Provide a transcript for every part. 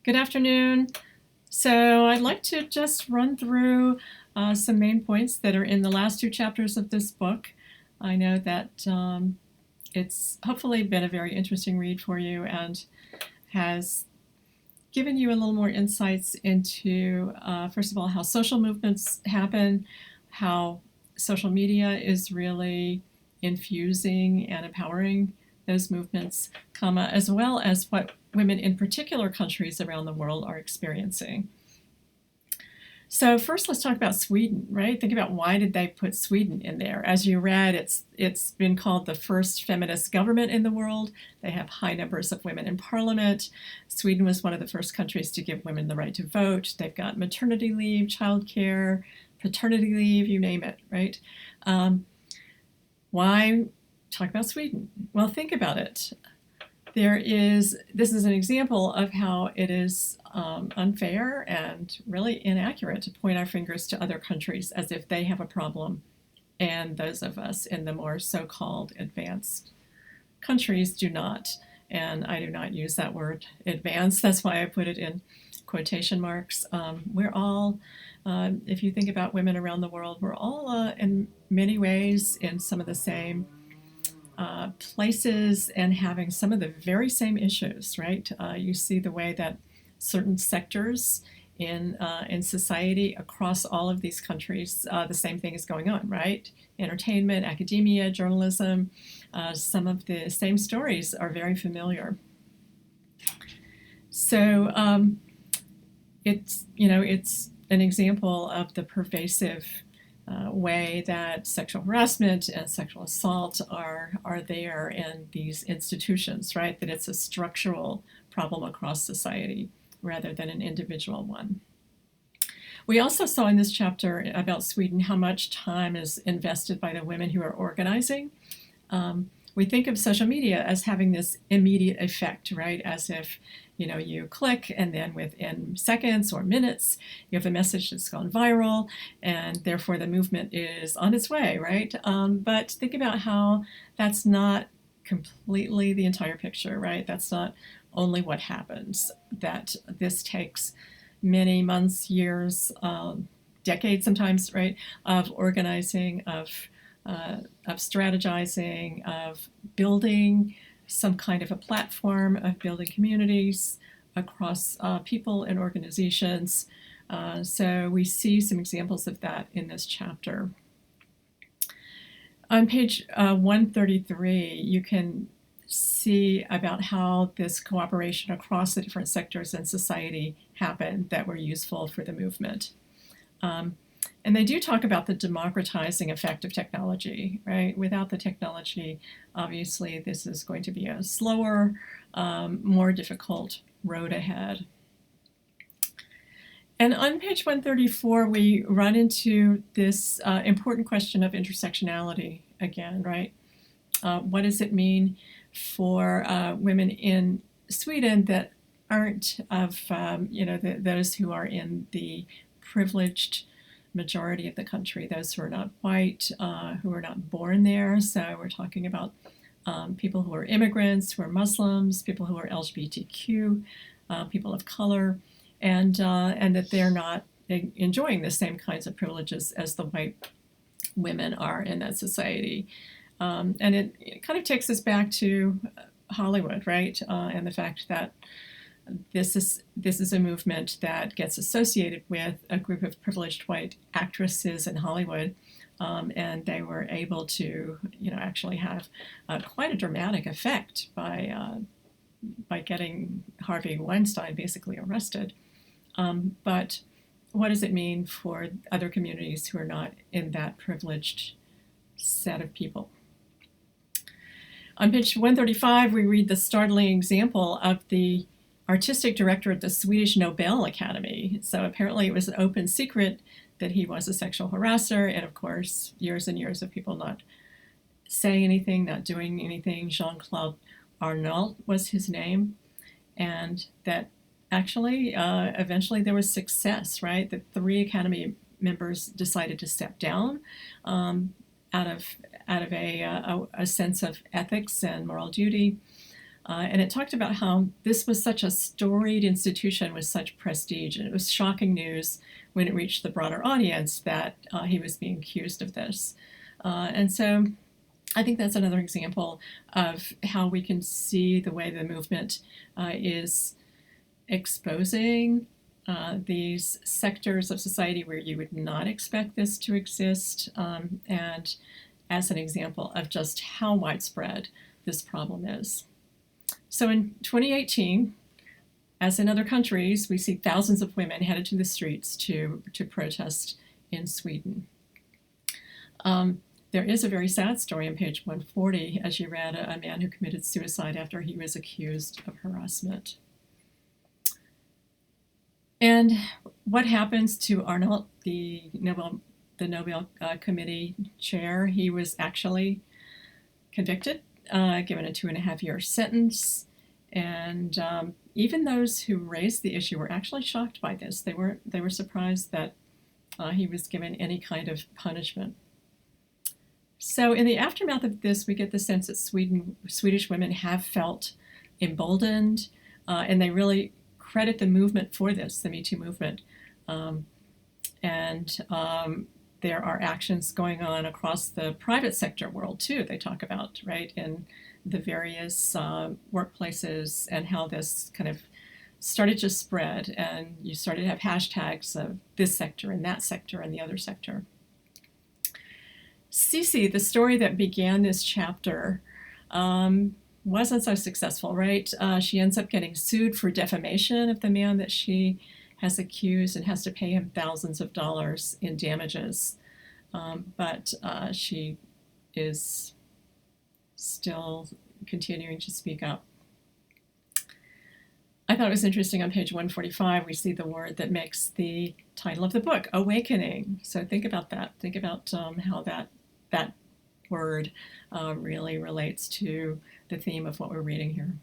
Good afternoon. So I'd like to just run through some main points that are in the last two chapters of this book. I know that it's hopefully been a very interesting read for you and has given you a little more insights into, first of all, how social movements happen, how social media is really infusing and empowering those movements, as well as what women in particular countries around the world are experiencing. So first, let's talk about Sweden, right? Think about why did they put Sweden in there? As you read, it's been called the first feminist government in the world. They have high numbers of women in parliament. Sweden was one of the first countries to give women the right to vote. They've got maternity leave, childcare, paternity leave, you name it, right? Why talk about Sweden? Well, think about it. This is an example of how it is unfair and really inaccurate to point our fingers to other countries as if they have a problem and those of us in the more so-called advanced countries do not. And I do not use that word advanced. That's why I put it in quotation marks. We're all, if you think about women around the world, we're all in many ways in some of the same places and having some of the very same issues, right? You see the way that certain sectors in society across all of these countries, the same thing is going on, right? Entertainment, academia, journalism, some of the same stories are very familiar. So it's an example of the pervasive way that sexual harassment and sexual assault are there in these institutions, right? That it's a structural problem across society rather than an individual one. We also saw in this chapter about Sweden how much time is invested by the women who are organizing. We think of social media as having this immediate effect, right? As if you click and then within seconds or minutes you have a message that's gone viral and therefore the movement is on its way, right? But think about how that's not completely the entire picture, right? That's not only what happens, that this takes many months, years, decades sometimes, right, of organizing, of strategizing, of building some kind of a platform, of building communities across people and organizations. So we see some examples of that in this chapter. On page 133, you can see about how this cooperation across the different sectors in society happened that were useful for the movement. And they do talk about the democratizing effect of technology, right? Without the technology, obviously, this is going to be a slower, more difficult road ahead. And on page 134, we run into this important question of intersectionality again, right? What does it mean for women in Sweden that aren't of, those who are in the privileged majority of the country, those who are not white, who are not born there. So we're talking about people who are immigrants, who are Muslims, people who are LGBTQ, people of color, and that they're not enjoying the same kinds of privileges as the white women are in that society. And it kind of takes us back to Hollywood, right? And the fact that this is a movement that gets associated with a group of privileged white actresses in Hollywood, and they were able to, actually have quite a dramatic effect by getting Harvey Weinstein basically arrested. But what does it mean for other communities who are not in that privileged set of people? On page 135, we read the startling example of the artistic director at the Swedish Nobel Academy. So apparently it was an open secret that he was a sexual harasser, and of course, years and years of people not saying anything, not doing anything. Jean-Claude Arnault was his name, and that actually, eventually there was success, right? The 3 Academy members decided to step down out of a sense of ethics and moral duty. And it talked about how this was such a storied institution with such prestige, and it was shocking news when it reached the broader audience that he was being accused of this. And so I think that's another example of how we can see the way the movement is exposing these sectors of society where you would not expect this to exist, and as an example of just how widespread this problem is. So in 2018, as in other countries, we see thousands of women headed to the streets to protest in Sweden. There is a very sad story on page 140, as you read, a man who committed suicide after he was accused of harassment. And what happens to Arnold, the Nobel Committee chair? He was actually convicted, given a 2.5-year sentence. And even those who raised the issue were actually shocked by this. They were surprised that he was given any kind of punishment. So in the aftermath of this, we get the sense that Swedish women have felt emboldened, and they really credit the movement for this, the Me Too movement. There are actions going on across the private sector world too, they talk about, right, in the various workplaces, and how this kind of started to spread, and you started to have hashtags of this sector and that sector and the other sector. Cece, the story that began this chapter, wasn't so successful, right? She ends up getting sued for defamation of the man that she has accused, and has to pay him thousands of dollars in damages. But she is still continuing to speak up. I thought it was interesting on page 145, we see the word that makes the title of the book, awakening. So think about that. Think about how that word really relates to the theme of what we're reading here.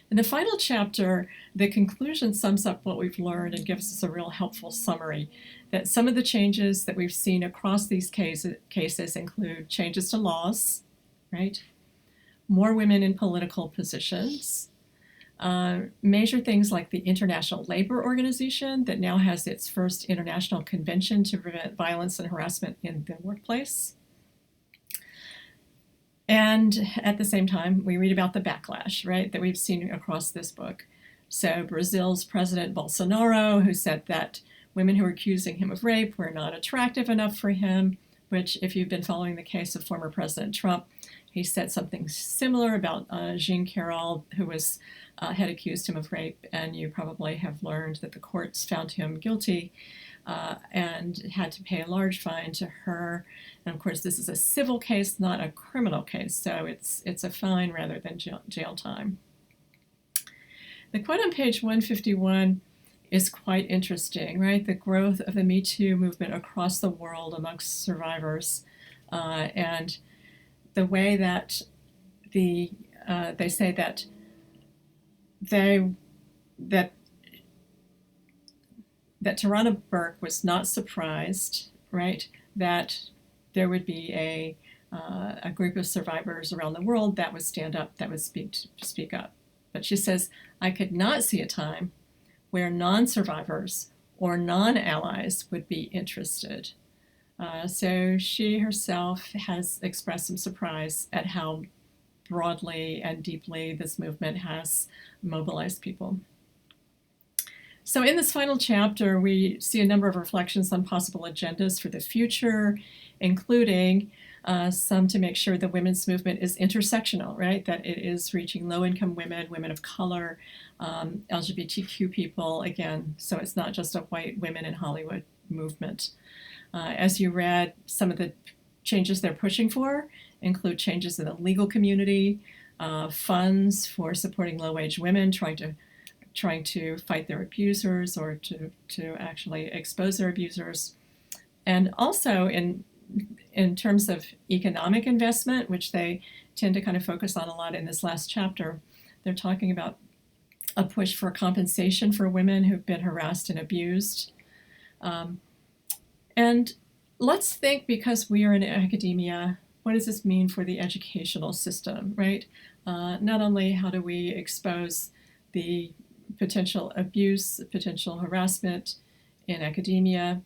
In the final chapter, the conclusion sums up what we've learned and gives us a real helpful summary, that some of the changes that we've seen across these cases include changes to laws, right? More women in political positions, major things like the International Labor Organization that now has its first international convention to prevent violence and harassment in the workplace. And at the same time, we read about the backlash, right, that we've seen across this book. So Brazil's President Bolsonaro, who said that women who were accusing him of rape were not attractive enough for him, which, if you've been following the case of former President Trump, he said something similar about Jean Carroll, who had accused him of rape, and you probably have learned that the courts found him guilty and had to pay a large fine to her. And of course, this is a civil case, not a criminal case, so it's a fine rather than jail time. The quote on page 151 is quite interesting, right? The growth of the Me Too movement across the world amongst survivors, and the way that they say that Tarana Burke was not surprised, right, that there would be a group of survivors around the world that would stand up, that would speak up. But she says, I could not see a time where non-survivors or non-allies would be interested. So she herself has expressed some surprise at how broadly and deeply this movement has mobilized people. So in this final chapter, we see a number of reflections on possible agendas for the future, including some to make sure the women's movement is intersectional, right? That it is reaching low-income women, women of color, LGBTQ people, again, so it's not just a white women in Hollywood movement. As you read, some of the changes they're pushing for include changes in the legal community, funds for supporting low-wage women, trying to fight their abusers or to actually expose their abusers. And also in terms of economic investment, which they tend to kind of focus on a lot in this last chapter, they're talking about a push for compensation for women who've been harassed and abused. And let's think, because we are in academia, what does this mean for the educational system, right? Not only how do we expose the potential abuse, potential harassment in academia,